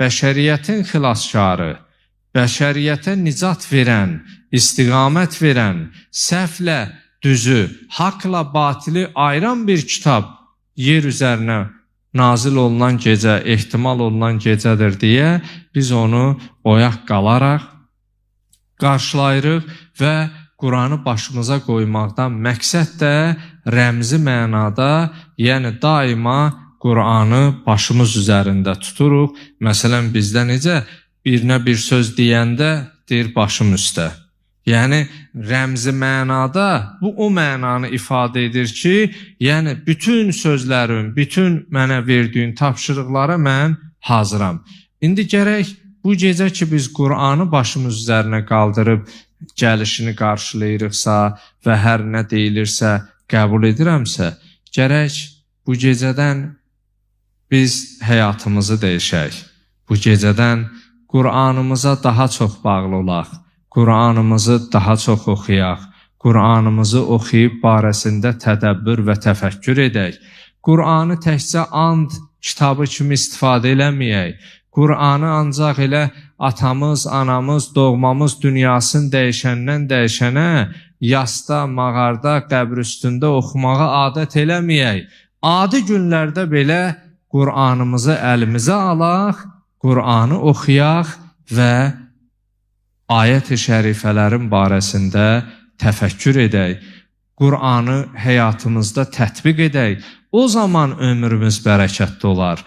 bəşəriyyətin xilaskarı, bəşəriyyətə nicat verən, istiqamət verən, səhvlə düzü, haqla batili ayıran bir kitab yer üzərinə nazil olunan gecə, ehtimal olunan gecədir deyə biz onu oyaq qalaraq qarşılayırıq və Quranı başımıza qoymaqdan məqsəd də rəmzi mənada, yəni daima Quranı başımız üzərində tuturuq. Məsələn, bizdə necə birinə bir söz deyəndə deyir başım üstə. Yəni, rəmzi mənada bu o mənanı ifadə edir ki, yəni bütün sözlərin, bütün mənə verdiyin tapşırıqlara mən hazıram. İndi gərək bu gecə ki, biz Quranı başımız üzərinə qaldırıb gəlişini qarşılayırıqsa və hər nə deyilirsə qəbul edirəmsə, gərək bu gecədən biz həyatımızı dəyişək. Bu gecədən Quranımıza daha çox bağlı olaq. Quranımızı daha çox oxuyaq. Quranımızı oxuyub barəsində tədəbbür və təfəkkür edək. Quranı təkcə and kitabı kimi istifadə eləməyək. Quranı ancaq elə atamız, anamız, doğmamız dünyasını dəyişəndən dəyişənə, yasda, mağarda, qəbr üstündə oxumağa adət eləməyək. Adi günlərdə belə Quranımızı əlimizə alaq, Quranı oxuyaq və ayət-i şərifələrin barəsində təfəkkür edək. Quranı həyatımızda tətbiq edək. O zaman ömrümüz bərəkətli olar.